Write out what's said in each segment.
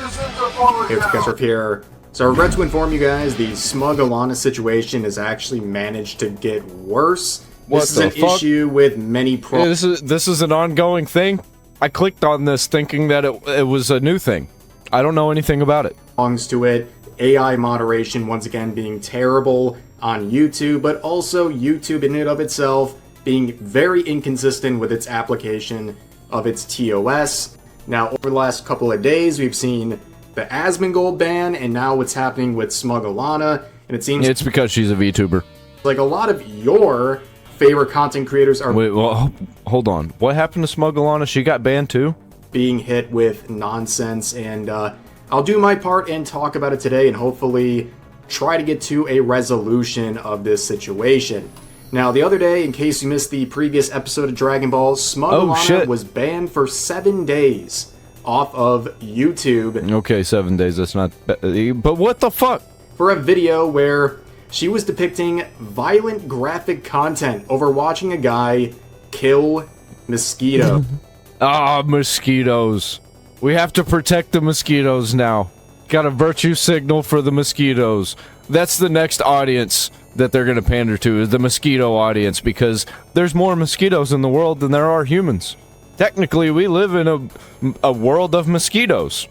Hey, CashApp here. So I regret to inform you guys, the Smugalana situation has actually managed to get worse. This is an issue with many problems. This is an ongoing thing. I clicked on this thinking that it was a new thing. I don't know anything about it. Belongs to it. AI moderation once again being terrible on YouTube, but also YouTube in and of itself being very inconsistent with its application of its TOS. Now, over the last couple of days, we've seen the Asmongold ban, and now what's happening with Smugalana, and it seems it's because she's a VTuber. Like a lot of your favorite content creators are hold on. What happened to Smugalana? She got banned too? Being hit with nonsense, and I'll do my part and talk about it today, and hopefully try to get to a resolution of this situation. Now, the other day, in case you missed the previous episode of Dragon Ball, Smugalana was banned for 7 days off of YouTube. Okay, 7 days, that's not bad. But what the fuck? For a video where she was depicting violent graphic content over watching a guy kill mosquito. Mosquitoes. We have to protect the mosquitoes now. Got a virtue signal for the mosquitoes. That's the next audience that they're gonna pander to, is the mosquito audience, because there's more mosquitoes in the world than there are humans. Technically, we live in a world of mosquitoes.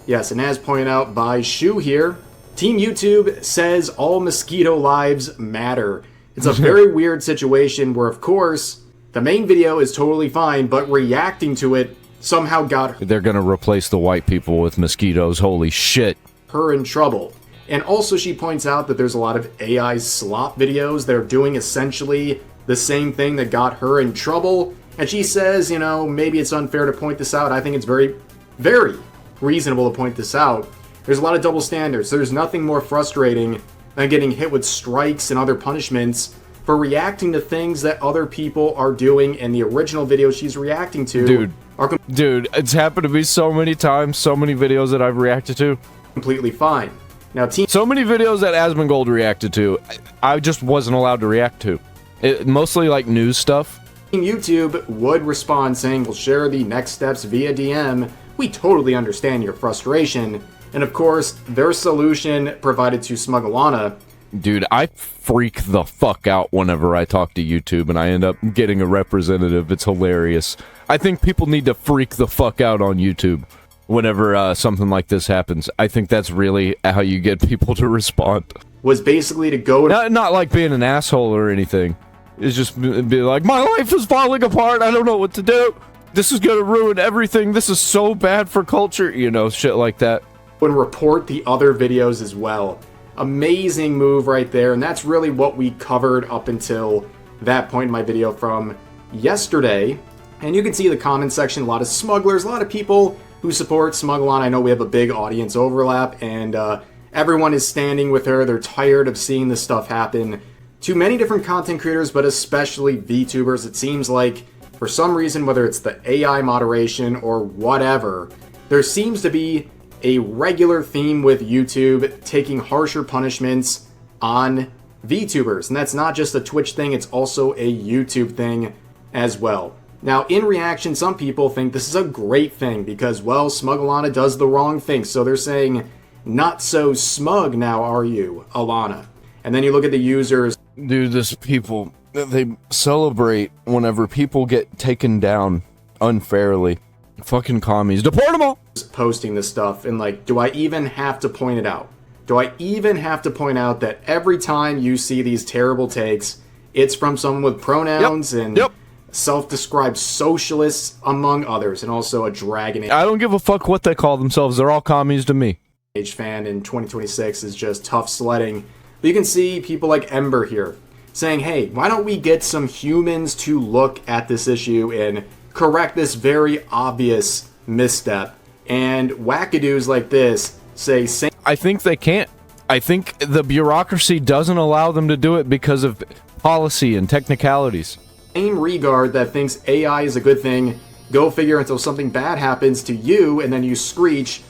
Yes, and as pointed out by Shu here, Team YouTube says all mosquito lives matter. It's a very weird situation where, of course, the main video is totally fine, but reacting to it somehow got They're gonna replace the white people with mosquitoes, holy shit. Her in trouble. And also she points out that there's a lot of AI slop videos that are doing essentially the same thing that got her in trouble. And she says, you know, maybe it's unfair to point this out. I think it's very, very reasonable to point this out. There's a lot of double standards. There's nothing more frustrating than getting hit with strikes and other punishments for reacting to things that other people are doing in the original video she's reacting to. Dude, it's happened to me so many times, so many videos that I've reacted to. Completely fine. Now, so many videos that Asmongold reacted to, I just wasn't allowed to react to. Mostly like news stuff. YouTube would respond saying, we'll share the next steps via DM. We totally understand your frustration. And of course, their solution provided to Smugalana. Dude, I freak the fuck out whenever I talk to YouTube and I end up getting a representative. It's hilarious. I think people need to freak the fuck out on YouTube whenever something like this happens. I think that's really how you get people to respond. Was basically to go... Not like being an asshole or anything. It's just be like, my life is falling apart, I don't know what to do. This is gonna ruin everything, this is so bad for culture, you know, shit like that. And report the other videos as well. Amazing move right there, and that's really what we covered up until that point in my video from yesterday. And you can see the comment section, a lot of smugglers, a lot of people who support Smugalana. I know we have a big audience overlap, and everyone is standing with her. They're tired of seeing this stuff happen to many different content creators, but especially VTubers. It seems like, for some reason, whether it's the AI moderation or whatever, there seems to be a regular theme with YouTube taking harsher punishments on VTubers. And that's not just a Twitch thing, it's also a YouTube thing as well. Now, in reaction, some people think this is a great thing because, well, Smugalana does the wrong thing. So they're saying, not so smug now, are you, Alana? And then you look at the users. Dude, this people, they celebrate whenever people get taken down unfairly. Fucking commies. Deport them all! Posting this stuff, and like, do I even have to point it out? Do I even have to point out that every time you see these terrible takes, it's from someone with pronouns and self-described socialists, among others, and also a Dragon Age... I don't give a fuck what they call themselves, they're all commies to me. Age fan in 2026 is just tough sledding. But you can see people like Ember here saying, hey, why don't we get some humans to look at this issue and correct this very obvious misstep? And wackadoos like this say... I think they can't. I think the bureaucracy doesn't allow them to do it because of policy and technicalities. Same regard that thinks AI is a good thing, go figure until something bad happens to you and then you screech,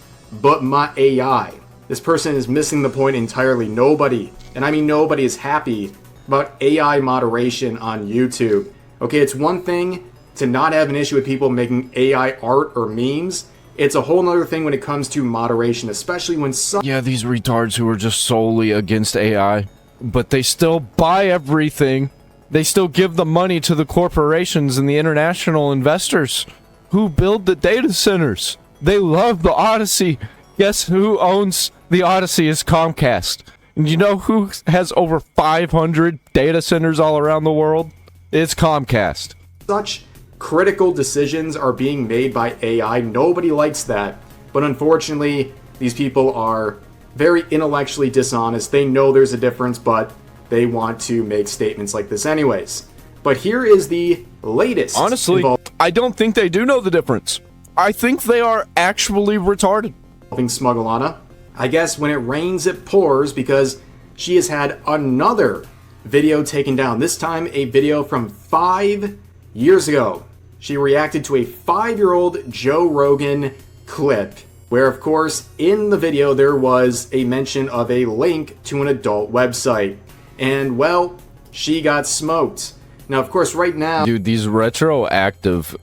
but my AI. This person is missing the point entirely. Nobody, and I mean nobody, is happy about AI moderation on YouTube. Okay, it's one thing to not have an issue with people making AI art or memes. it's a whole nother thing when it comes to moderation, especially when some... Yeah, these retards who are just solely against AI, but they still buy everything. They still give the money to the corporations and the international investors who build the data centers. They love the Odyssey. Guess who owns the Odyssey is Comcast. And you know who has over 500 data centers all around the world? It's Comcast. Such critical decisions are being made by AI. Nobody likes that. But unfortunately, these people are very intellectually dishonest. They know there's a difference, but they want to make statements like this anyways. But here is the latest. Honestly, I don't think they do know the difference. I think they are actually retarded. Involving Smugalana. I guess when it rains, it pours, because she has had another video taken down. This time, a video from 5 years ago. She reacted to a 5-year-old Joe Rogan clip, where, of course, in the video there was a mention of a link to an adult website. And, well, she got smoked. Now, of course, right now... Dude, these retroactive...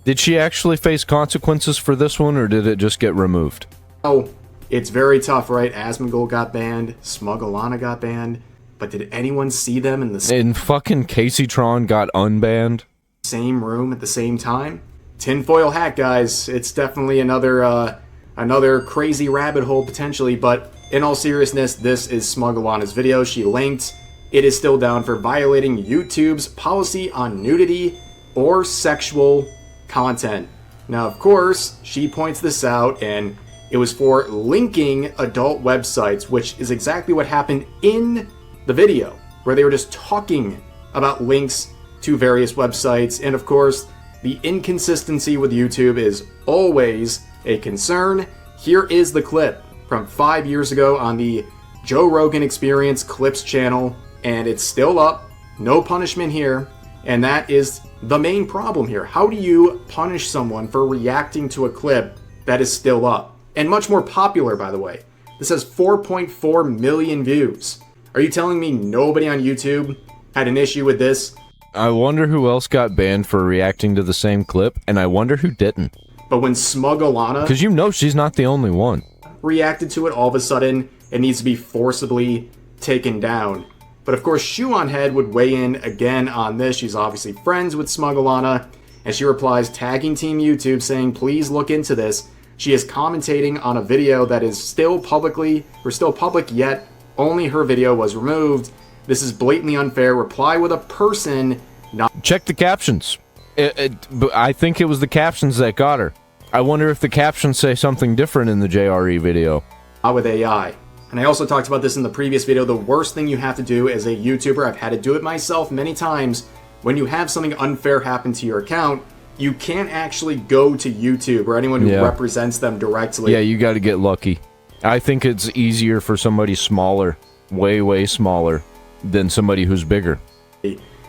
Did she actually face consequences for this one, or did it just get removed? Oh, it's very tough, right? Asmongold got banned, Smugalana got banned, but did anyone see them in the And fucking Caseytron got unbanned? Same room at the same time? Tinfoil hat, guys. It's definitely another crazy rabbit hole, potentially, but in all seriousness, this is Smugalana's video. She linked. It is still down for violating YouTube's policy on nudity or sexual content. Now, of course, she points this out, and it was for linking adult websites, which is exactly what happened in the video, where they were just talking about links to various websites. And of course, the inconsistency with YouTube is always a concern. Here is the clip from 5 years ago on the Joe Rogan Experience Clips channel, and it's still up. No punishment here. And that is the main problem here. How do you punish someone for reacting to a clip that is still up? And much more popular, by the way. This has 4.4 million views. Are you telling me nobody on YouTube had an issue with this? I wonder who else got banned for reacting to the same clip, and I wonder who didn't. But when Smugalana... Because you know she's not the only one. ...reacted to it, all of a sudden, it needs to be forcibly taken down. But of course, Shoeonhead would weigh in again on this. She's obviously friends with Smugalana, and she replies, tagging Team YouTube, saying, please look into this. She is commentating on a video that is still public, yet only her video was removed. This is blatantly unfair. Reply with a person, not... Check the captions. I think it was the captions that got her. I wonder if the captions say something different in the JRE video. Not with AI. And I also talked about this in the previous video. The worst thing you have to do as a YouTuber, I've had to do it myself many times, when you have something unfair happen to your account, you can't actually go to YouTube or anyone who represents them directly. Yeah, you got to get lucky. I think it's easier for somebody smaller, way smaller, than somebody who's bigger.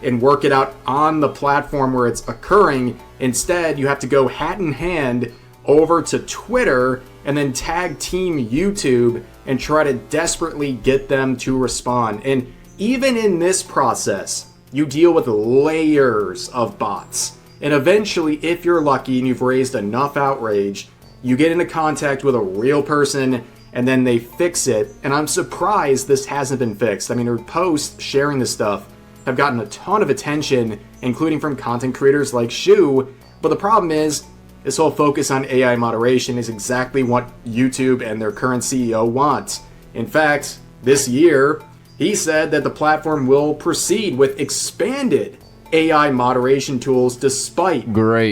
And work it out on the platform where it's occurring. Instead, you have to go hat in hand over to Twitter and then tag Team YouTube and try to desperately get them to respond. And even in this process, you deal with layers of bots. And eventually, if you're lucky and you've raised enough outrage, you get into contact with a real person and then they fix it. And I'm surprised this hasn't been fixed. I mean, her posts sharing this stuff have gotten a ton of attention, including from content creators like Shu. But the problem is, this whole focus on AI moderation is exactly what YouTube and their current CEO want. In fact, this year, he said that the platform will proceed with expanded AI moderation tools despite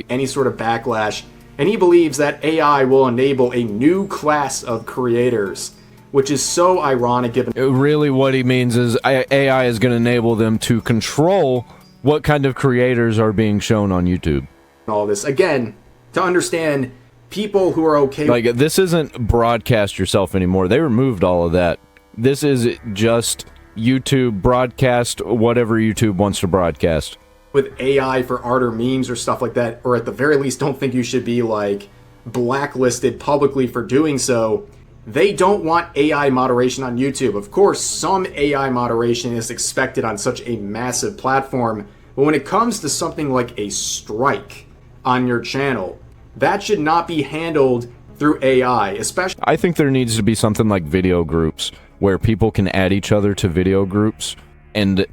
any sort of backlash. And he believes that AI will enable a new class of creators, which is so ironic given... Really what he means is AI is going to enable them to control what kind of creators are being shown on YouTube. All this, again, to understand people who are okay... Like, this isn't broadcast yourself anymore. They removed all of that. This is just YouTube broadcast whatever YouTube wants to broadcast. With AI for art or memes or stuff like that, or at the very least don't think you should be, like, blacklisted publicly for doing so. They don't want AI moderation on YouTube. Of course, some AI moderation is expected on such a massive platform, but when it comes to something like a strike on your channel, that should not be handled through AI, especially. I think there needs to be something like video groups where people can add each other to video groups, and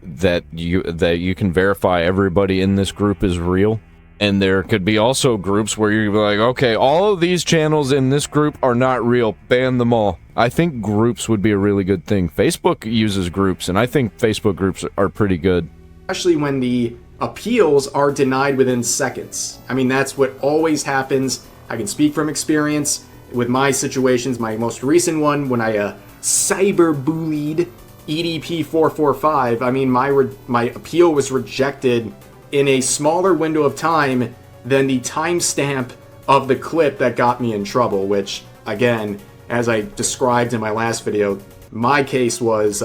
that you can verify everybody in this group is real. And there could be also groups where you're like, okay, all of these channels in this group are not real. Ban them all. I think groups would be a really good thing. Facebook uses groups, and I think Facebook groups are pretty good. Especially when the appeals are denied within seconds. I mean, that's what always happens. I can speak from experience with my situations. My most recent one, when I cyberbullied EDP445, I mean, my appeal was rejected in a smaller window of time than the timestamp of the clip that got me in trouble, which, again, as I described in my last video, my case was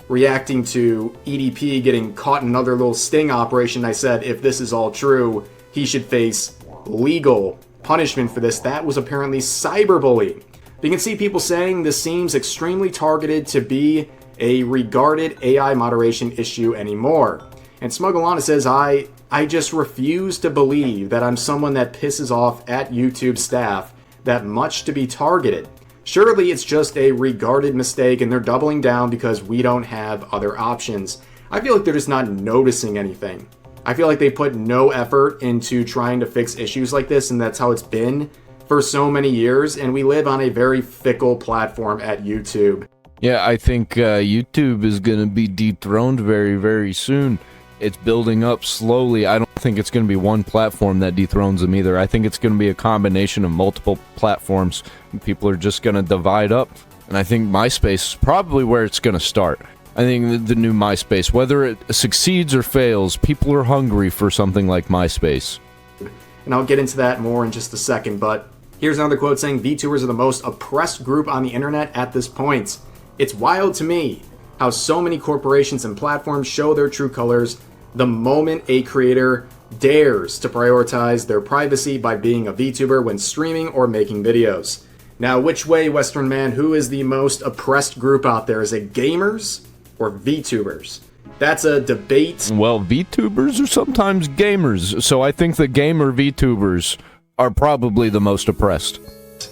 reacting to EDP getting caught in another little sting operation. I said, if this is all true, he should face legal punishment for this. That was apparently cyberbullying. You can see people saying this seems extremely targeted to be a regarded AI moderation issue anymore. And Smugalana says, I just refuse to believe that I'm someone that pisses off at YouTube staff that much to be targeted. Surely it's just a regarded mistake and they're doubling down because we don't have other options. I feel like they're just not noticing anything. I feel like they put no effort into trying to fix issues like this, and that's how it's been for so many years, and we live on a very fickle platform at YouTube. Yeah, I think YouTube is going to be dethroned very, very soon. It's building up slowly. I don't think it's going to be one platform that dethrones them either. I think it's going to be a combination of multiple platforms. People are just going to divide up, and I think MySpace is probably where it's going to start. I think the new MySpace, whether it succeeds or fails, people are hungry for something like MySpace. And I'll get into that more in just a second, but here's another quote saying, VTubers are the most oppressed group on the internet at this point. It's wild to me how so many corporations and platforms show their true colors the moment a creator dares to prioritize their privacy by being a VTuber when streaming or making videos. Now, which way, Western man, who is the most oppressed group out there? Is it gamers or VTubers? That's a debate. Well, VTubers are sometimes gamers, so I think the gamer VTubers are probably the most oppressed.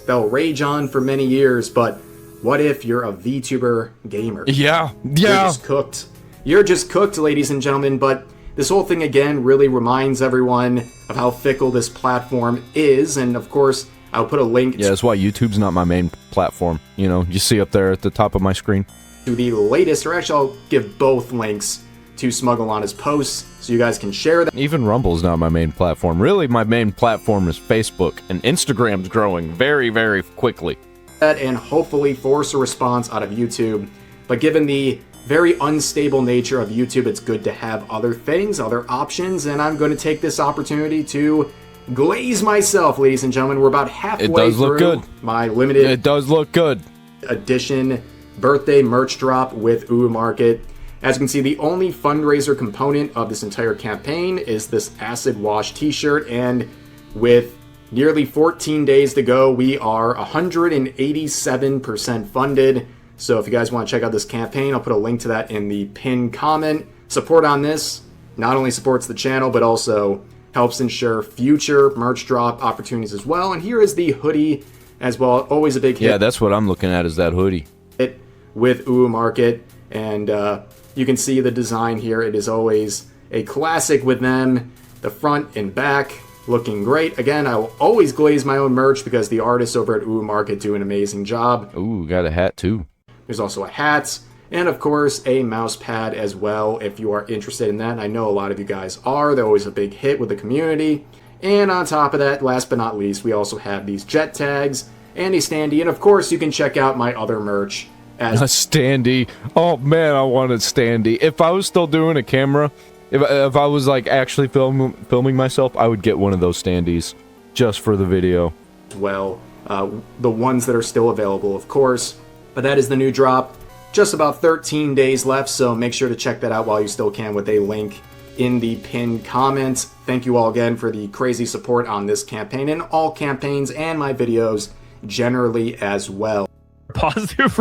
They'll rage on for many years, but what if you're a VTuber gamer? Yeah. You're just cooked. You're just cooked, ladies and gentlemen, but this whole thing, again, really reminds everyone of how fickle this platform is, and of course, I'll put a link that's why YouTube's not my main platform. You know, you see up there at the top of my screen. To the latest, or actually I'll give both links to Smugalana's posts so you guys can share that. Even Rumble's not my main platform. Really, my main platform is Facebook, and Instagram's growing very, very quickly. And hopefully force a response out of YouTube. But given the very unstable nature of YouTube, it's good to have other things, other options, and I'm going to take this opportunity to glaze myself, ladies and gentlemen. We're about halfway through my limited It does look good. edition birthday merch drop with Ooh Market. As you can see, the only fundraiser component of this entire campaign is this acid wash t-shirt, and with nearly 14 days to go, we are 187% funded. So if you guys want to check out this campaign, I'll put a link to that in the pinned comment. Support on this not only supports the channel, but also helps ensure future merch drop opportunities as well. And here is the hoodie as well. Always a big hit. Yeah, that's what I'm looking at, is that hoodie. With Ooh Market, and you can see the design here. It is always a classic with them. The front and back looking great. Again, I will always glaze my own merch because the artists over at Ooh Market do an amazing job. Ooh, got a hat too. There's also a hat, and of course a mouse pad as well if you are interested in that. And I know a lot of you guys are. They're always a big hit with the community. And on top of that, last but not least, we also have these jet tags and a standee. And of course, you can check out my other merch. A standee. Oh man, I wanted standee. If I was still doing a camera, if I was like actually filming myself, I would get one of those standees just for the video. Well, the ones that are still available, of course. But that is the new drop. Just about 13 days left, so make sure to check that out while you still can with a link in the pinned comments. Thank you all again for the crazy support on this campaign and all campaigns and my videos generally as well. Positive